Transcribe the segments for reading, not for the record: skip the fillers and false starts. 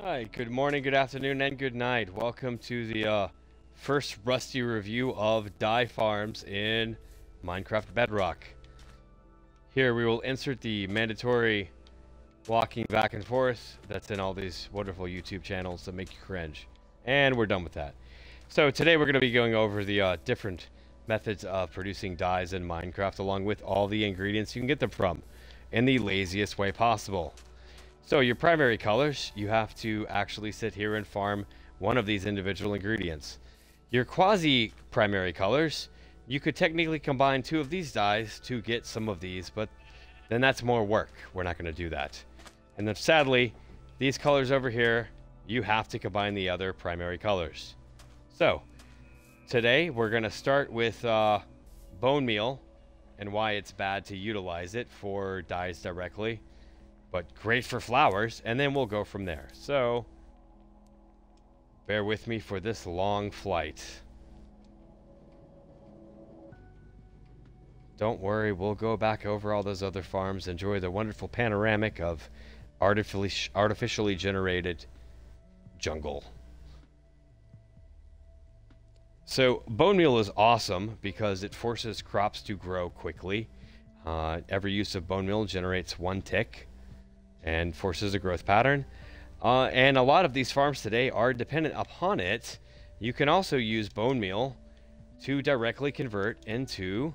Hi, good morning, good afternoon, and good night. Welcome to the first Rusty review of dye farms in Minecraft Bedrock. Here we will insert the mandatory walking back and forth that's in all these wonderful YouTube channels that make you cringe. And we're done with that. So today we're going to be going over the different methods of producing dyes in Minecraft, along with all the ingredients you can get them from in the laziest way possible. So your primary colors, you have to actually sit here and farm one of these individual ingredients. Your quasi-primary colors, you could technically combine two of these dyes to get some of these, but then that's more work. We're not going to do that. And then sadly, these colors over here, you have to combine the other primary colors. So today we're going to start with bone meal and why it's bad to utilize it for dyes directly, but great for flowers, and then we'll go from there. So bear with me for this long flight. Don't worry, we'll go back over all those other farms, enjoy the wonderful panoramic of artificially generated jungle. So bone meal is awesome because it forces crops to grow quickly. Every use of bone meal generates 1 tick and forces a growth pattern. And a lot of these farms today are dependent upon it. You can also use bone meal to directly convert into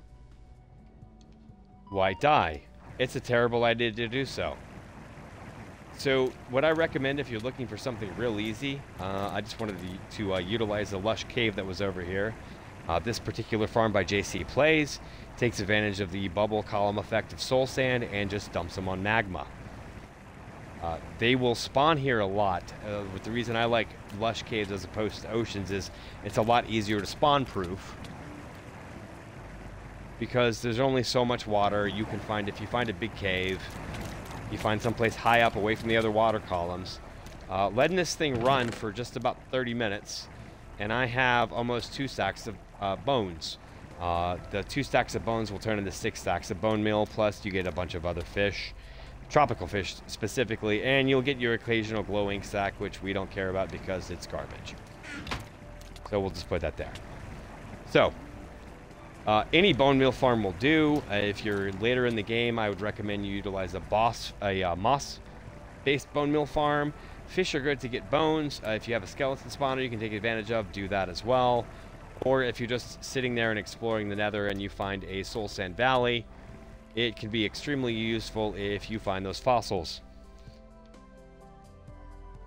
white dye. It's a terrible idea to do so. So what I recommend if you're looking for something real easy, I just wanted to utilize the lush cave that was over here. This particular farm by JC Plays takes advantage of the bubble column effect of soul sand and just dumps them on magma. They will spawn here a lot. But the reason I like lush caves as opposed to oceans is it's a lot easier to spawn proof because there's only so much water you can find. If you find a big cave, you find someplace high up away from the other water columns. Letting this thing run for just about 30 minutes, and I have almost 2 stacks of bones. The 2 stacks of bones will turn into 6 stacks of bone meal, plus you get a bunch of other fish. Tropical fish specifically, and you'll get your occasional glowing sack, which we don't care about because it's garbage. So we'll just put that there. So any bone meal farm will do. If you're later in the game, I would recommend you utilize a moss-based bone meal farm. Fish are good to get bones. If you have a skeleton spawner you can take advantage of, do that as well. Or if you're just sitting there and exploring the nether and you find a soul sand valley, it can be extremely useful if you find those fossils.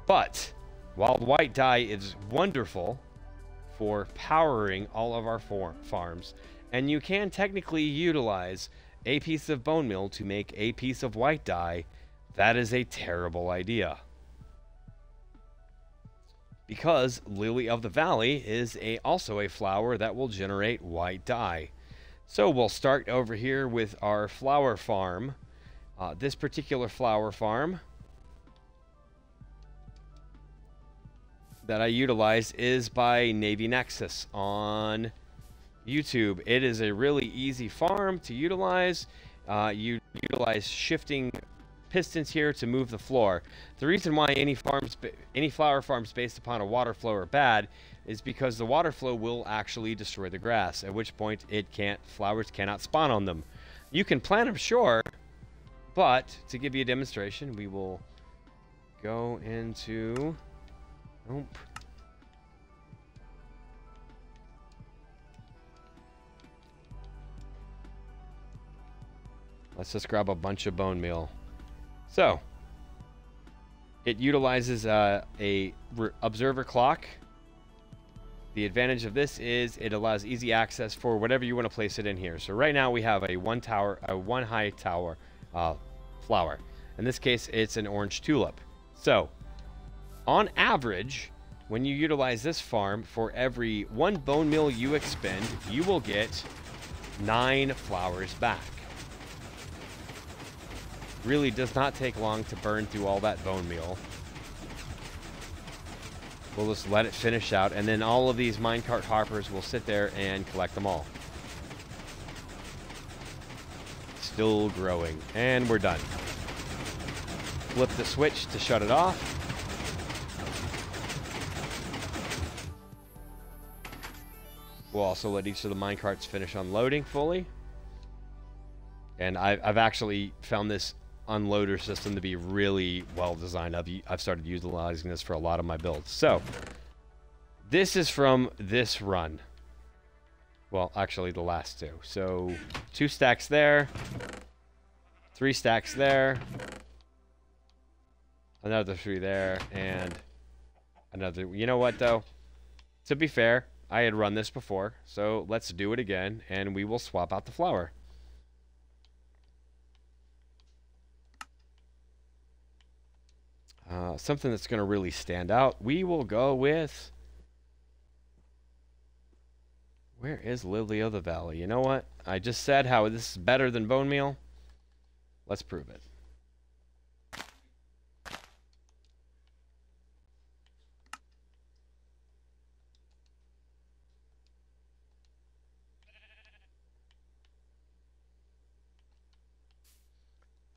But while white dye is wonderful for powering all of our farms, and you can technically utilize a piece of bone meal to make a piece of white dye, that is a terrible idea. Because Lily of the Valley is also a flower that will generate white dye. So we'll start over here with our flower farm. This particular flower farm that I utilize is by Navy Nexus on YouTube. It is a really easy farm to utilize. You utilize shifting pistons here to move the floor. The reason why any flower farms based upon a water flow are bad is because the water flow will actually destroy the grass, at which point flowers cannot spawn on them. You can plant them, sure, but to give you a demonstration, we will go into, nope. Let's just grab a bunch of bone meal. So it utilizes a observer clock. The advantage of this is it allows easy access for whatever you want to place it in here. So right now we have a one high tower flower. In this case, it's an orange tulip. So on average, when you utilize this farm, for every 1 bone meal you expend, you will get 9 flowers back. Really does not take long to burn through all that bone meal. We'll just let it finish out, and then all of these minecart hoppers will sit there and collect them all. Still growing, and we're done. Flip the switch to shut it off. We'll also let each of the minecarts finish unloading fully. And I've actually found this unloader system to be really well designed. I've started utilizing this for a lot of my builds. So, this is from this run. Well, actually the last two. So, 2 stacks there. 3 stacks there. Another 3 there. And another... You know what, though? To be fair, I had run this before. So, let's do it again. And we will swap out the flour. Something that's going to really stand out. We will go with... Where is Lily of the Valley? You know what? I just said how this is better than bone meal. Let's prove it.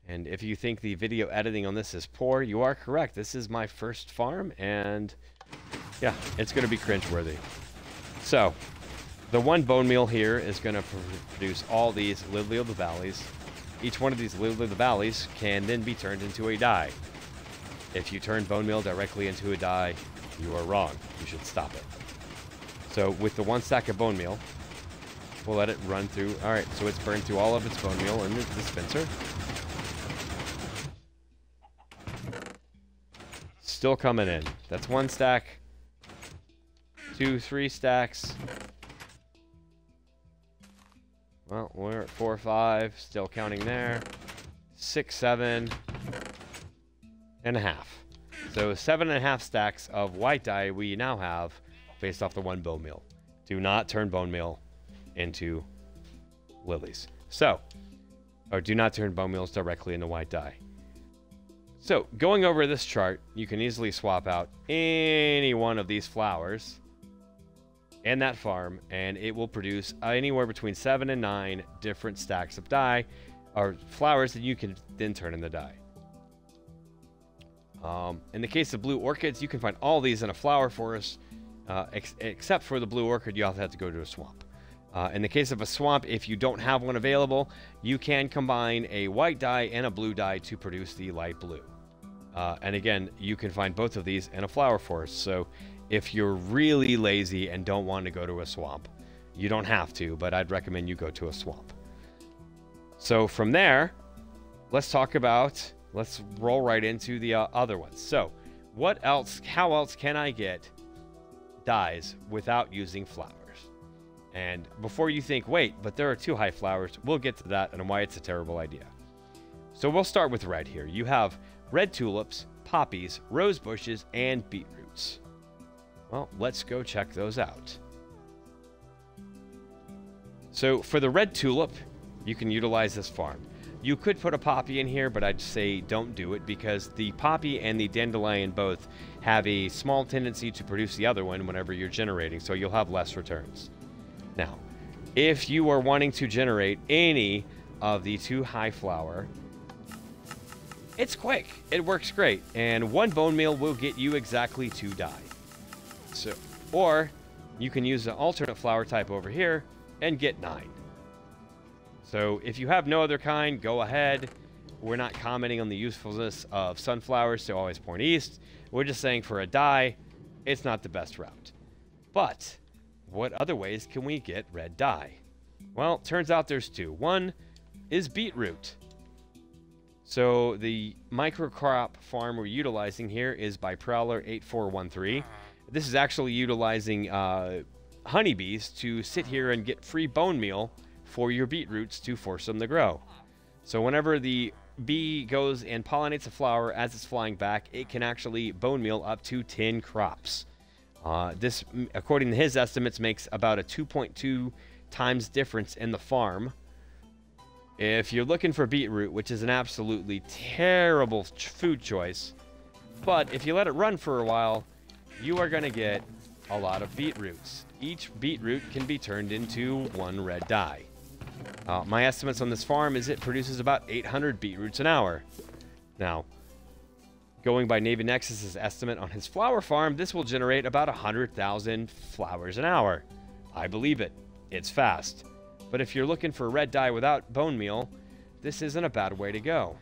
And if you think the video editing on this is poor, you are correct. This is my first farm, and yeah, it's going to be cringeworthy. So, the one bone meal here is going to produce all these Lily of the Valleys. Each one of these Lily of the Valleys can then be turned into a dye. If you turn bone meal directly into a dye, you are wrong. You should stop it. So, with the 1 stack of bone meal, we'll let it run through. Alright, so it's burned through all of its bone meal in the dispenser. Still coming in. That's 1 stack. 2, 3 stacks. Well, we're at 4, 5. Still counting there. 6, 7. And a half. So 7.5 stacks of white dye we now have based off the 1 bone meal. Do not turn bone meal into lilies. So, or do not turn bone meals directly into white dye. So, going over this chart, you can easily swap out any one of these flowers and that farm, and it will produce anywhere between 7 and 9 different stacks of dye, or flowers that you can then turn into dye. In the case of blue orchids, you can find all these in a flower forest, except for the blue orchid, you also have to go to a swamp. In the case of a swamp, if you don't have one available, you can combine a white dye and a blue dye to produce the light blue. And again, you can find both of these in a flower forest. So if you're really lazy and don't want to go to a swamp, you don't have to, but I'd recommend you go to a swamp. So from there, let's roll right into the other ones. So what else, how else can I get dyes without using flowers? And before you think, wait, but there are 2 high flowers, we'll get to that and why it's a terrible idea. So we'll start with red here. You have red tulips, poppies, rose bushes, and beetroots. Well, let's go check those out. So for the red tulip, you can utilize this farm. You could put a poppy in here, but I'd say don't do it because the poppy and the dandelion both have a small tendency to produce the other one whenever you're generating, so you'll have less returns. Now, if you are wanting to generate any of the 2 high flower, it's quick. It works great. And 1 bone meal will get you exactly 2 dye. So, or you can use the alternate flower type over here and get 9. So if you have no other kind, go ahead. We're not commenting on the usefulness of sunflowers to always point east. We're just saying for a dye, it's not the best route. But what other ways can we get red dye? Well, turns out there's 2. One is beetroot. So the microcrop farm we're utilizing here is by Prowler 8413. This is actually utilizing honeybees to sit here and get free bone meal for your beetroots to force them to grow. So whenever the bee goes and pollinates a flower as it's flying back, it can actually bone meal up to 10 crops. This, according to his estimates, makes about a 2.2 times difference in the farm. If you're looking for beetroot, which is an absolutely terrible food choice, but if you let it run for a while, you are going to get a lot of beetroots. Each beetroot can be turned into 1 red dye. My estimates on this farm is it produces about 800 beetroots an hour. Now, going by Navy Nexus's estimate on his flower farm, this will generate about 100,000 flowers an hour. I believe it. It's fast. But if you're looking for red dye without bone meal, this isn't a bad way to go.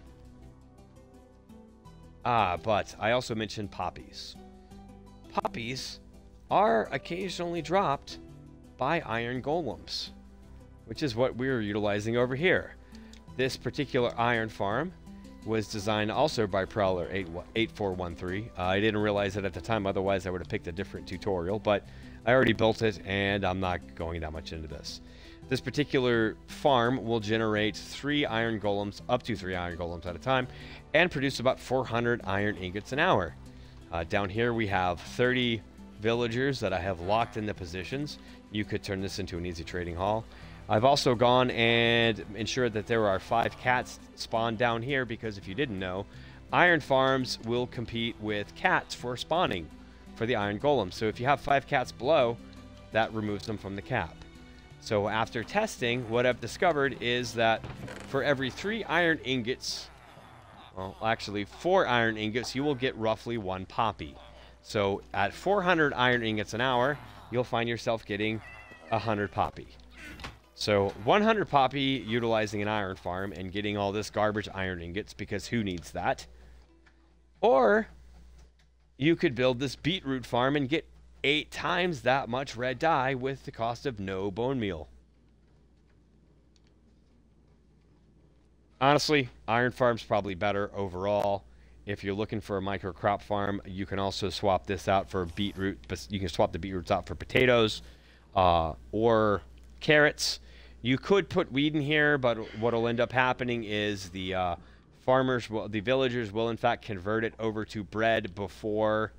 But I also mentioned poppies. Poppies are occasionally dropped by iron golems, which is what we're utilizing over here. This particular iron farm was designed also by Prowler 8413. I didn't realize it at the time, otherwise I would have picked a different tutorial, but I already built it and I'm not going that much into this. This particular farm will generate 3 iron golems, up to 3 iron golems at a time, and produce about 400 iron ingots an hour. Down here we have 30 villagers that I have locked into positions. You could turn this into an easy trading hall. I've also gone and ensured that there are 5 cats spawned down here, because if you didn't know, iron farms will compete with cats for spawning for the iron golem. So if you have 5 cats below, that removes them from the cap. So after testing, what I've discovered is that for every 3 iron ingots, well, actually 4 iron ingots, you will get roughly 1 poppy. So at 400 iron ingots an hour, you'll find yourself getting 100 poppy. So 100 poppy utilizing an iron farm and getting all this garbage iron ingots, because who needs that? Or you could build this beetroot farm and get 8 times that much red dye with the cost of no bone meal. Honestly, iron farm's probably better overall. If you're looking for a micro crop farm, you can also swap this out for beetroot. You can swap the beetroots out for potatoes or carrots. You could put wheat in here, but what'll end up happening is the villagers will in fact convert it over to bread before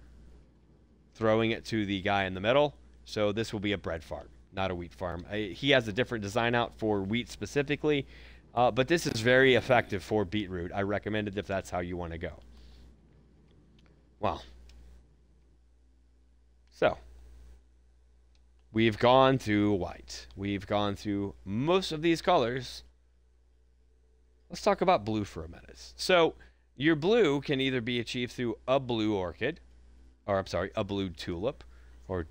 throwing it to the guy in the middle. So this will be a bread farm, not a wheat farm. He has a different design out for wheat specifically, but this is very effective for beetroot. I recommend it if that's how you want to go. Well, so we've gone through white. We've gone through most of these colors. Let's talk about blue for a minute. So your blue can either be achieved through a blue orchid, or I'm sorry, a blue tulip, or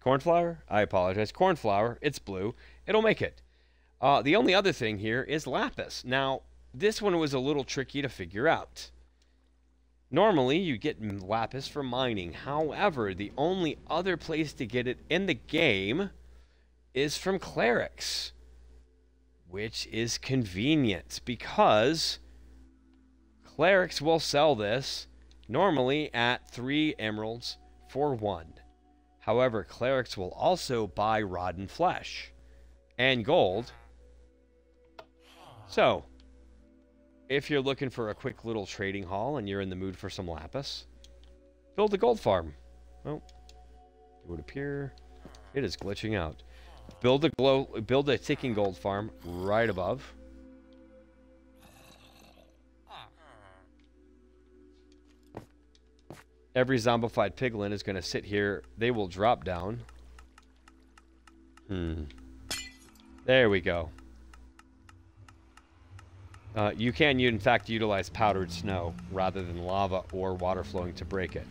cornflower. I apologize. Cornflower. It's blue. It'll make it. The only other thing here is lapis. Now, this one was a little tricky to figure out. Normally, you get lapis for mining. However, the only other place to get it in the game is from clerics, which is convenient because clerics will sell this normally at 3 emeralds for 1. However, clerics will also buy rotten flesh and gold. So, if you're looking for a quick little trading hall and you're in the mood for some lapis, build a gold farm. Well, it would appear it is glitching out. Build a ticking gold farm right above. Every zombified piglin is going to sit here. They will drop down. There we go. You can, in fact, utilize powdered snow rather than lava or water flowing to break it.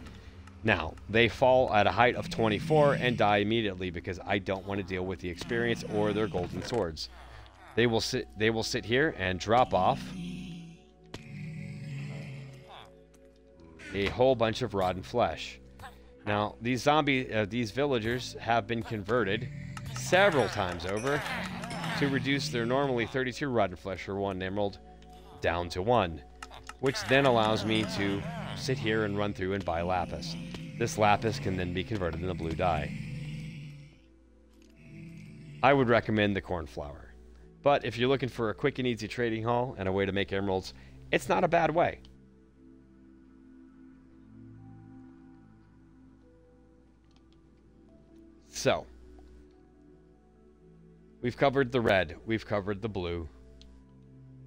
Now, they fall at a height of 24 and die immediately because I don't want to deal with the experience or their golden swords. They will sit here and drop off a whole bunch of rotten flesh. Now, these villagers have been converted several times over to reduce their normally 32 rotten flesh or 1 emerald down to 1, which then allows me to sit here and run through and buy lapis. This lapis can then be converted into blue dye. I would recommend the cornflower, but if you're looking for a quick and easy trading hall and a way to make emeralds, it's not a bad way. So, we've covered the red, we've covered the blue.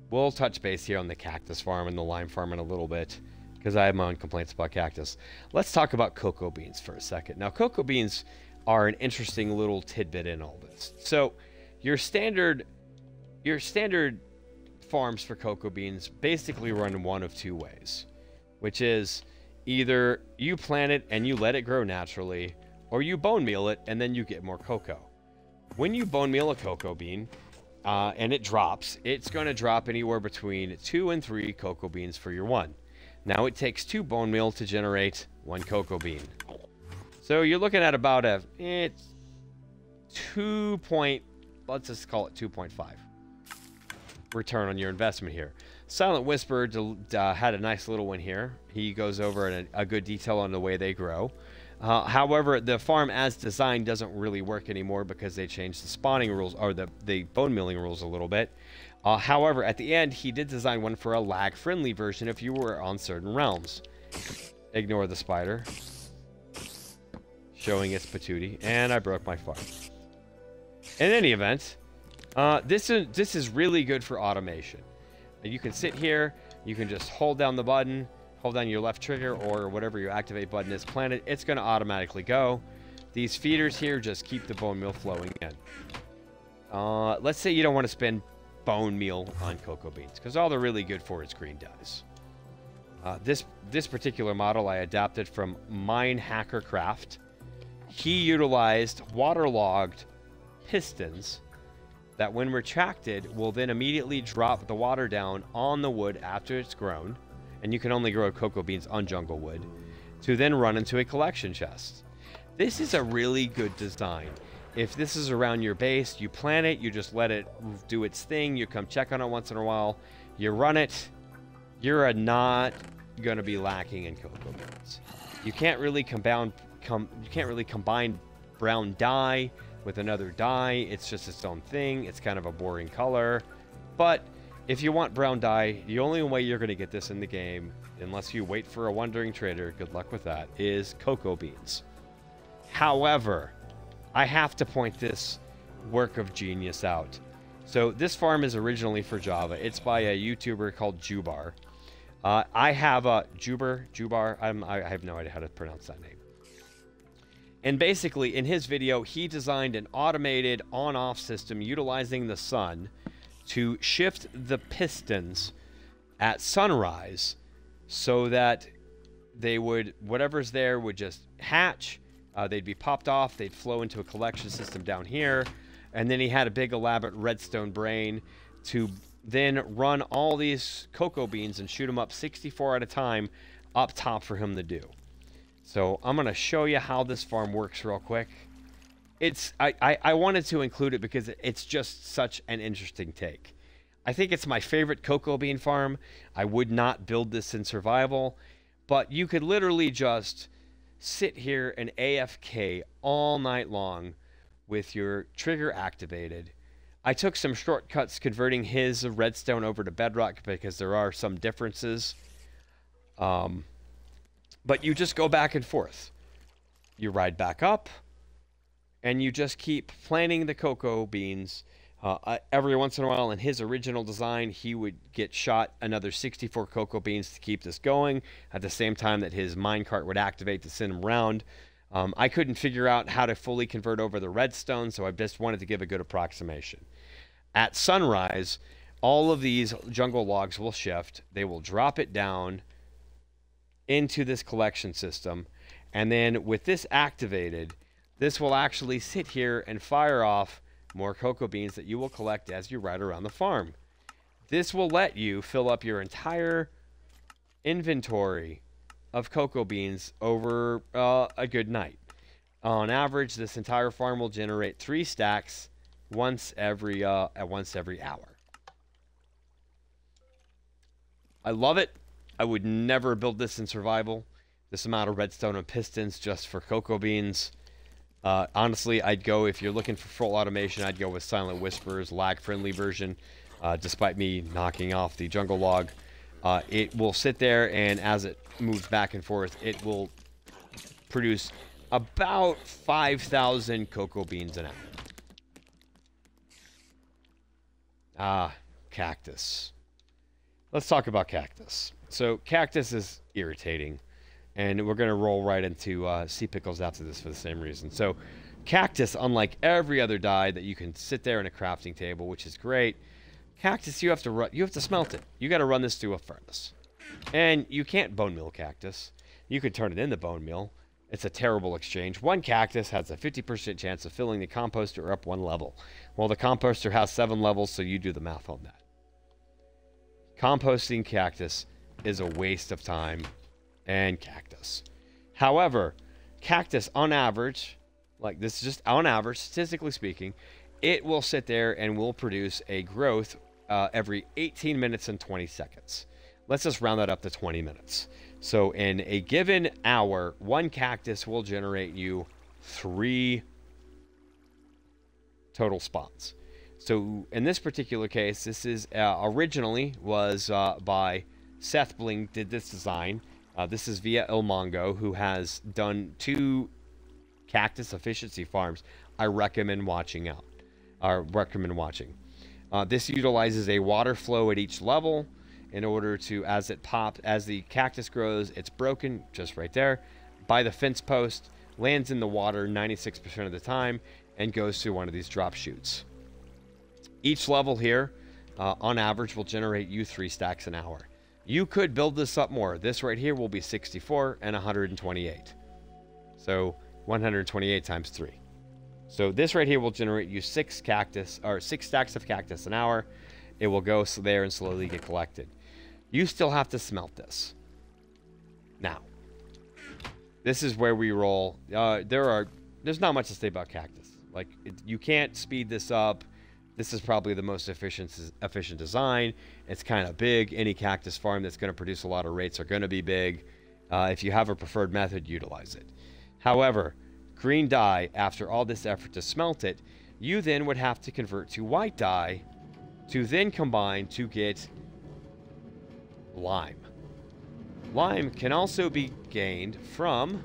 We'll touch base here on the cactus farm and the lime farm in a little bit, because I have my own complaints about cactus. Let's talk about cocoa beans for a second. Now, cocoa beans are an interesting little tidbit in all this. So, your standard farms for cocoa beans basically run in one of 2 ways, which is either you plant it and you let it grow naturally, or you bone meal it and then you get more cocoa. when you bone meal a cocoa bean, and it drops, it's going to drop anywhere between 2 and 3 cocoa beans for your one. Now it takes 2 bone meal to generate 1 cocoa bean. So you're looking at about it's 2 point, let's just call it 2.5 return on your investment here. Silent Whisper had a nice little one here. He goes over a good detail on the way they grow. However, the farm as designed doesn't really work anymore because they changed the spawning rules, or the bone milling rules a little bit. However, at the end, he did design one for a lag-friendly version if you were on certain realms. Ignore the spider. Showing its patootie. And I broke my farm. In any event, this is really good for automation. You can sit here, you can just hold down the button, hold down your left trigger or whatever your activate button is planted, it's going to automatically go. These feeders here just keep the bone meal flowing in. Let's say you don't want to spend bone meal on cocoa beans because all they're really good for is green dyes. This particular model I adapted from Minecraft. He utilized waterlogged pistons that when retracted will then immediately drop the water down on the wood after it's grown, and you can only grow cocoa beans on jungle wood, to then run into a collection chest. This is a really good design. If this is around your base, you plant it, you just let it do its thing, you come check on it once in a while, you run it, you're not going to be lacking in cocoa beans. You can't really combine brown dye with another dye. It's just its own thing. It's kind of a boring color. But if you want brown dye, the only way you're going to get this in the game, unless you wait for a wandering trader, good luck with that, is cocoa beans. However, I have to point this work of genius out. So this farm is originally for Java. It's by a YouTuber called Jubar. I have a Jubar. I have no idea how to pronounce that name. And basically, in his video, he designed an automated on-off system utilizing the sun to shift the pistons at sunrise so that they would, whatever's there would just hatch, they'd be popped off, they'd flow into a collection system down here, and then he had a big elaborate redstone brain to then run all these cocoa beans and shoot them up 64 at a time up top for him to do. So I'm going to show you how this farm works real quick. I wanted to include it because it's just such an interesting take. I think it's my favorite cocoa bean farm. I would not build this in survival, but you could literally just sit here and AFK all night long with your trigger activated. I took some shortcuts converting his redstone over to Bedrock because there are some differences. But you just go back and forth. You ride back up, and you just keep planting the cocoa beans. Every once in a while, in his original design, he would get shot another 64 cocoa beans to keep this going, at the same time that his minecart would activate to send him around. I couldn't figure out how to fully convert over the redstone, so I just wanted to give a good approximation. At sunrise, all of these jungle logs will shift. They will drop it down into this collection system, and then with this activated, this will actually sit here and fire off more cocoa beans that you will collect as you ride around the farm. This will let you fill up your entire inventory of cocoa beans over a good night. On average, this entire farm will generate 3 stacks once every hour. I love it. I would never build this in survival. This amount of redstone and pistons just for cocoa beans. Honestly, I'd go, if you're looking for full automation, I'd go with Silent Whisper's lag-friendly version, despite me knocking off the jungle log. It will sit there, and as it moves back and forth, it will produce about 5,000 cocoa beans an hour. Cactus. Let's talk about cactus. So cactus is irritating, and we're going to roll right into sea pickles after this for the same reason. So cactus, unlike every other dye that you can sit there in a crafting table, which is great, cactus you have to smelt it. You got to run this through a furnace, and you can't bone meal cactus. You could turn it into bone meal. It's a terrible exchange. One cactus has a 50% chance of filling the composter up one level. Well, the composter has 7 levels, so you do the math on that. Composting cactus is a waste of time and cactus. However, cactus on average, like this is just on average, statistically speaking, it will sit there and will produce a growth every 18 minutes and 20 seconds. Let's just round that up to 20 minutes. So in a given hour, one cactus will generate you 3 total spawns. So in this particular case, this is originally was by Seth Bling did this design. This is via El Mongo, who has done 2 cactus efficiency farms I recommend watching out. This utilizes a water flow at each level in order to, as the cactus grows, it's broken just right there by the fence post, lands in the water 96% of the time, and goes through one of these drop chutes. Each level here, on average, will generate you 3 stacks an hour. You could build this up more. This right here will be 64 and 128. So 128 times 3. So this right here will generate you 6 stacks of cactus an hour. It will go there and slowly get collected. You still have to smelt this. Now, this is where we roll. There's not much to say about cactus. Like, you can't speed this up. This is probably the most efficient design. It's kind of big. Any cactus farm that's going to produce a lot of rates are going to be big. If you have a preferred method, utilize it. However, green dye, after all this effort to smelt it, you then would have to convert to white dye to then combine to get lime. Lime can also be gained from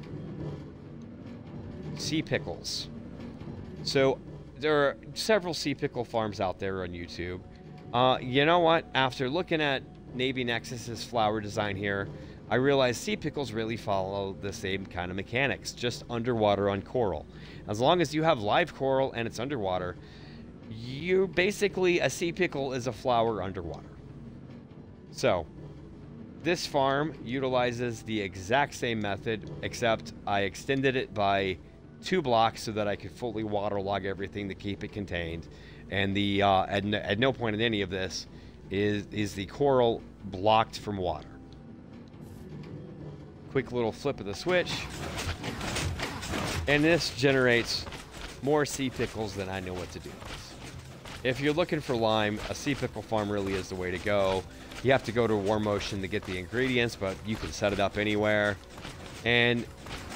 sea pickles. So there are several sea pickle farms out there on YouTube. You know what? After looking at Navy Nexus's flower design here, I realized sea pickles really follow the same kind of mechanics, just underwater on coral. As long as you have live coral and it's underwater, a sea pickle is a flower underwater. So this farm utilizes the exact same method, except I extended it by 2 blocks so that I could fully waterlog everything to keep it contained. And at no point in any of this is the coral blocked from water. Quick little flip of the switch, and this generates more sea pickles than I know what to do with. If you're looking for lime, a sea pickle farm really is the way to go. You have to go to War Motion to get the ingredients, but you can set it up anywhere. And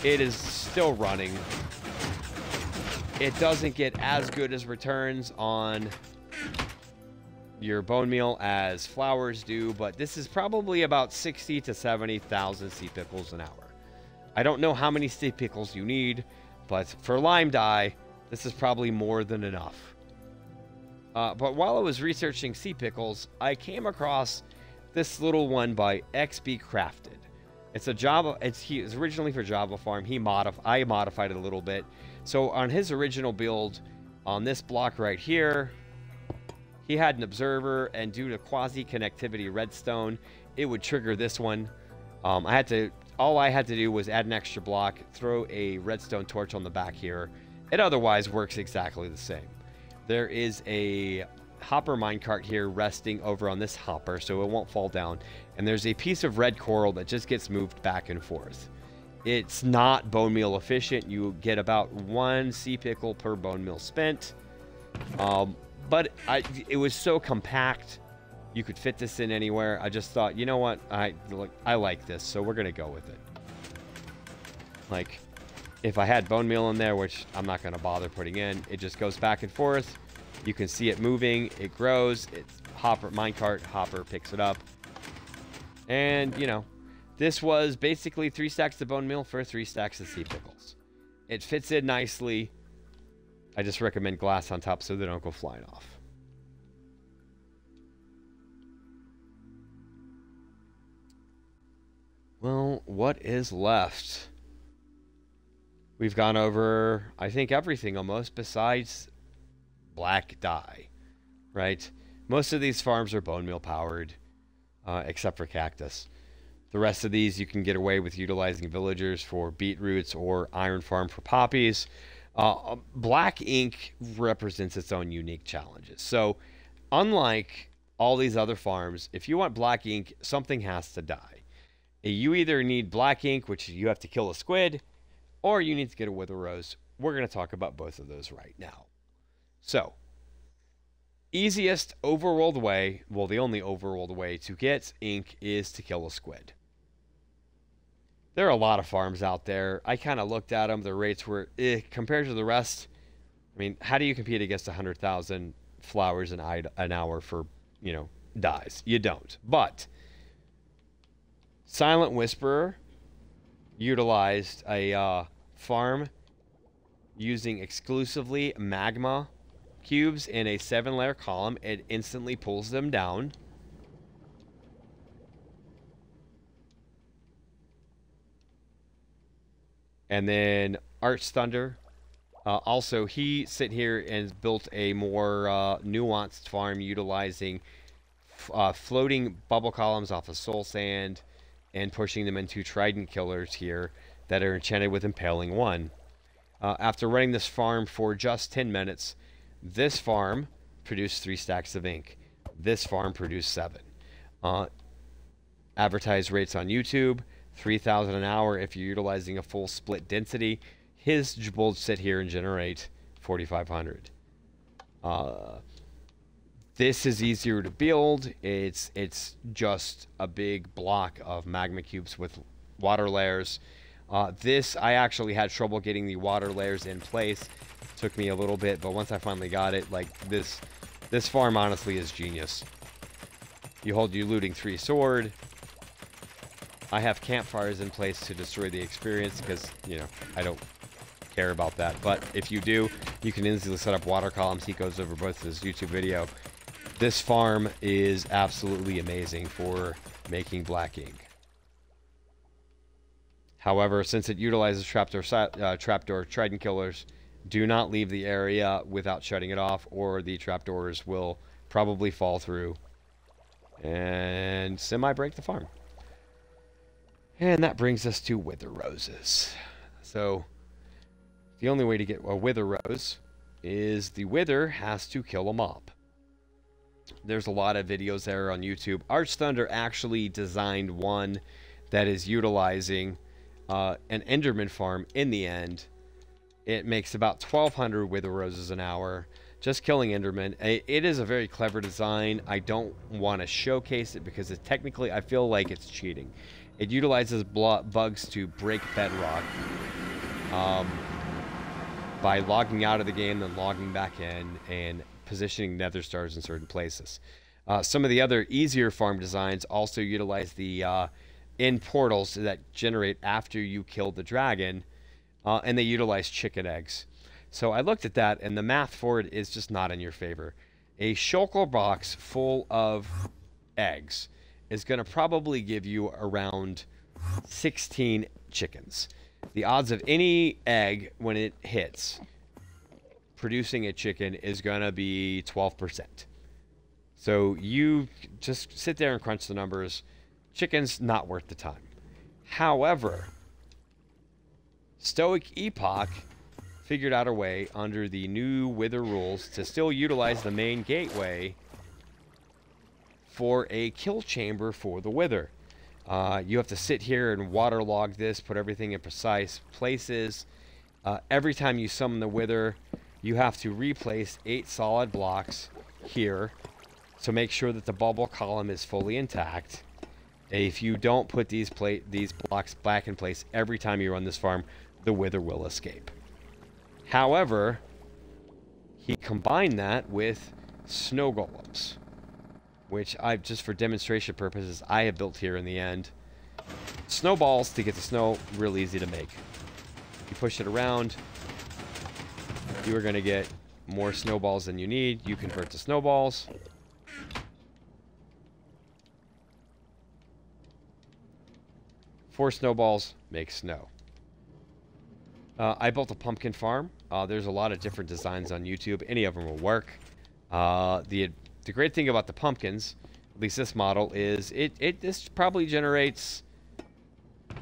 it is still running. It doesn't get as good as returns on your bone meal as flowers do, but this is probably about 60 to 70,000 sea pickles an hour. I don't know how many sea pickles you need, but for lime dye, this is probably more than enough. But while I was researching sea pickles, I came across this little one by XB Crafted. It's a Java. It's originally for Java Farm. I modified it a little bit. So on his original build, on this block right here, he had an observer, and due to quasi connectivity redstone, it would trigger this one. All I had to do was add an extra block, throw a redstone torch on the back here. It otherwise works exactly the same. There is a hopper minecart here resting over on this hopper, so it won't fall down. And there's a piece of red coral that just gets moved back and forth. It's not bone meal efficient. You get about 1 sea pickle per bone meal spent. But it was so compact, you could fit this in anywhere. I just thought, you know what, I like this, so we're gonna go with it. Like, if I had bone meal in there, which I'm not gonna bother putting in, it just goes back and forth. You can see it moving, it grows, it's minecart hopper picks it up. And, you know, this was basically 3 stacks of bone meal for 3 stacks of sea pickles. It fits in nicely. I just recommend glass on top so they don't go flying off. Well, what is left? We've gone over, I think, everything almost besides black dye, right? Most of these farms are bone meal powered, except for cactus. The rest of these you can get away with utilizing villagers for beetroots or iron farm for poppies. Black ink represents its own unique challenges. So, unlike all these other farms, if you want black ink, something has to die. You either need black ink, which you have to kill a squid, or you need to get a wither rose. We're going to talk about both of those right now. So, easiest overworld way, well, the only overworld way to get ink is to kill a squid. There are a lot of farms out there. I kind of looked at them. The rates were, compared to the rest, I mean, how do you compete against 100,000 flowers an hour for, dyes? You don't. But Silent Whisperer utilized a farm using exclusively magma cubes in a 7-layer column. It instantly pulls them down. And then Arch Thunder, also he sit here and built a more nuanced farm utilizing floating bubble columns off of soul sand and pushing them into trident killers here that are enchanted with Impaling 1. After running this farm for just 10 minutes, this farm produced 3 stacks of ink. This farm produced 7. Advertised rates on YouTube, 3,000 an hour if you're utilizing a full split density. His will sit here and generate 4,500. This is easier to build. It's just a big block of magma cubes with water layers. This, I actually had trouble getting the water layers in place. Took me a little bit, but once I finally got it, like this farm honestly is genius. You hold your looting 3 sword. I have campfires in place to destroy the experience because, I don't care about that. But if you do, you can easily set up water columns. He goes over both of his YouTube video. This farm is absolutely amazing for making black ink. However, since it utilizes trapdoor trident killers, do not leave the area without shutting it off, or the trapdoors will probably fall through and semi-break the farm. And that brings us to wither roses. So, the only way to get a wither rose is the wither has to kill a mob. There's a lot of videos there on YouTube. Arch Thunder actually designed one that is utilizing an Enderman farm in the end. It makes about 1,200 wither roses an hour, just killing Enderman. It is a very clever design. I don't want to showcase it because technically I feel like it's cheating. It utilizes bugs to break bedrock by logging out of the game, then logging back in, and positioning nether stars in certain places. Some of the other easier farm designs also utilize the end portals that generate after you kill the dragon, and they utilize chicken eggs. So I looked at that, and the math for it is just not in your favor. A shulker box full of eggs is going to probably give you around 16 chickens. The odds of any egg when it hits producing a chicken is going to be 12%. So you just sit there and crunch the numbers. Chicken's not worth the time. However, Stoic Epoch figured out a way under the new Wither rules to still utilize the main gateway for a kill chamber for the Wither. You have to sit here and waterlog this, put everything in precise places. Every time you summon the Wither, you have to replace 8 solid blocks here to make sure that the bubble column is fully intact. If you don't put these blocks back in place every time you run this farm, the Wither will escape. However, he combined that with snow golems, which I've just for demonstration purposes, I have built here in the end. Snowballs to get the snow, real easy to make. You push it around, you are going to get more snowballs than you need. You convert to snowballs. Four snowballs make snow. I built a pumpkin farm. There's a lot of different designs on YouTube. Any of them will work. The great thing about the pumpkins, at least this model, is this probably generates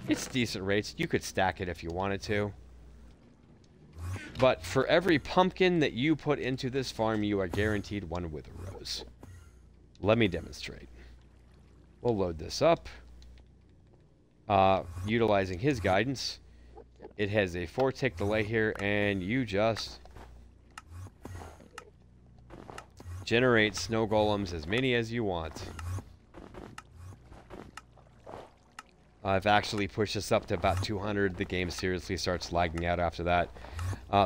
It's decent rates. You could stack it if you wanted to. But for every pumpkin that you put into this farm, you are guaranteed one wither rose. Let me demonstrate. We'll load this up. Utilizing his guidance. It has a 4-tick delay here, and you just generate snow golems as many as you want. I've actually pushed this up to about 200. The game seriously starts lagging out after that.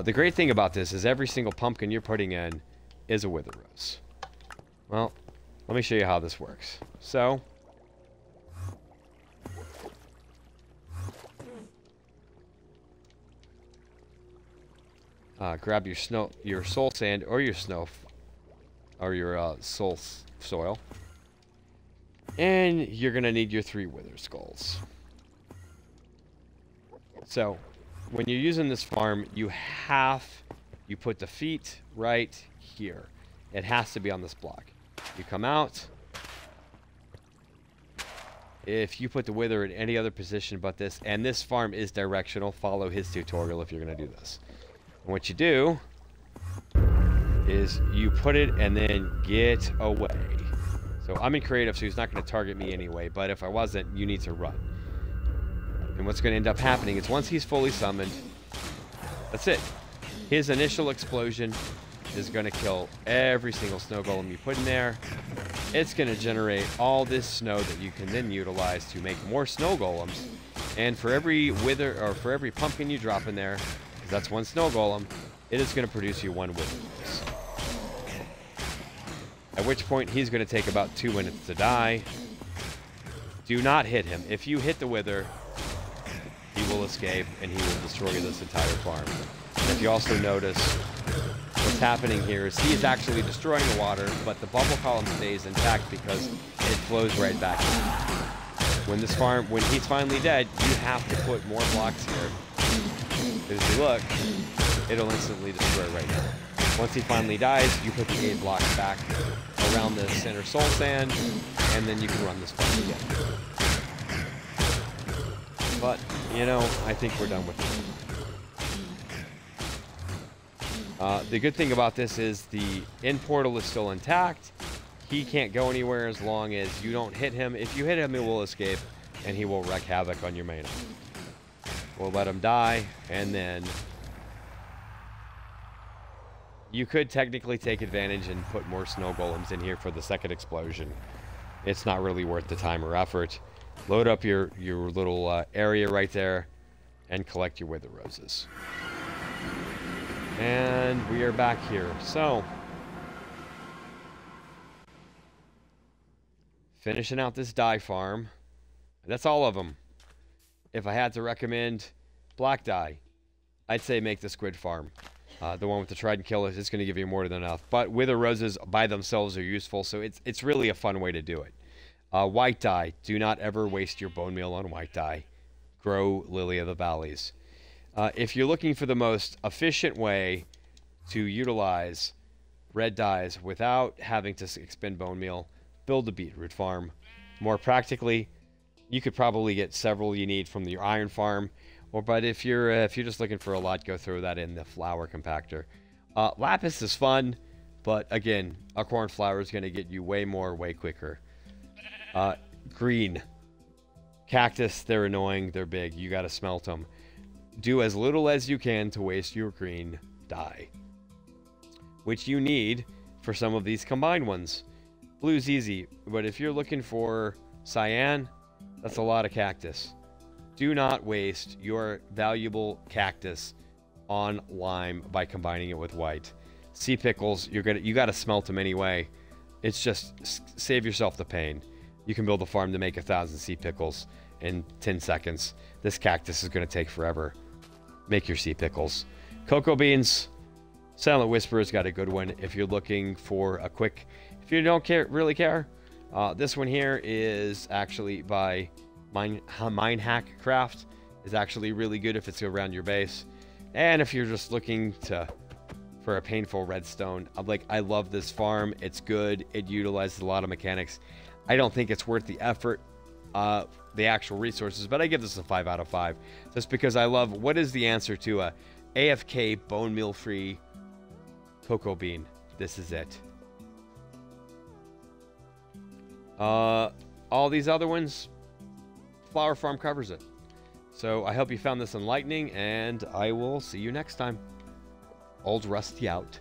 The great thing about this is every single pumpkin you're putting in is a wither rose. Well, let me show you how this works. So, grab your soul sand or your soul soil, and you're gonna need your 3 wither skulls. So, when you're using this farm, you put the feet right here. It has to be on this block. You come out. If you put the wither in any other position but this, and this farm is directional, follow his tutorial if you're going to do this. And what you do is you put it and then get away. So I'm in creative, so he's not going to target me anyway, but if I wasn't, you need to run. And what's going to end up happening is once he's fully summoned, that's it. His initial explosion is going to kill every single snow golem you put in there. It's going to generate all this snow that you can then utilize to make more snow golems. And for every wither, or for every pumpkin you drop in there, because that's 1 snow golem, it is going to produce you 1 wither rose. At which point he's going to take about 2 minutes to die. Do not hit him. If you hit the wither, he will escape and he will destroy this entire farm. And if you also notice, what's happening here is he is actually destroying the water, but the bubble column stays intact because it flows right back in. When he's finally dead, you have to put more blocks here. Because if you look, it'll instantly destroy right now. Once he finally dies, you put the 8 blocks back around the center soul sand, and then you can run this farm again. But, you know, I think we're done with it. The good thing about this is the end portal is still intact. He can't go anywhere as long as you don't hit him. If you hit him, he will escape, and he will wreak havoc on your mana. We'll let him die, and then you could technically take advantage and put more snow golems in here for the second explosion. It's not really worth the time or effort. Load up your little area right there and collect your wither roses. And we are back here. So, finishing out this dye farm. That's all of them. If I had to recommend black dye, I'd say make the squid farm. The one with the trident killers, it's going to give you more than enough. But wither roses by themselves are useful, so it's really a fun way to do it. White dye. Do not ever waste your bone meal on white dye. Grow Lily of the Valleys. If you're looking for the most efficient way to utilize red dyes without having to expend bone meal, build a beetroot farm. More practically, you could probably get several you need from your iron farm. But if you're just looking for a lot, go throw that in the flower compactor. Lapis is fun, but again, a cornflower is going to get you way more, way quicker. Green. Cactus, they're annoying, they're big, you got to smelt them. Do as little as you can to waste your green dye, which you need for some of these combined ones. Blue's easy, but if you're looking for cyan, that's a lot of cactus. Do not waste your valuable cactus on lime by combining it with white. Sea pickles, you got to smelt them anyway. It's just save yourself the pain. You can build a farm to make 1,000 sea pickles in 10 seconds. This cactus is going to take forever. Make your sea pickles. Cocoa beans, Silent Whisper's got a good one if you're looking for a quick. If you don't really care, this one here is actually by Minehack Craft. Is actually really good if it's around your base. And if you're just looking for a painful redstone, I love this farm. It's good. It utilizes a lot of mechanics. I don't think it's worth the effort the actual resources, but I give this a 5 out of 5. Just because I love, what is the answer to a AFK bone meal free cocoa bean? This is it. All these other ones, Flower Farm covers it. So I hope you found this enlightening, and I will see you next time. Old Rusty out.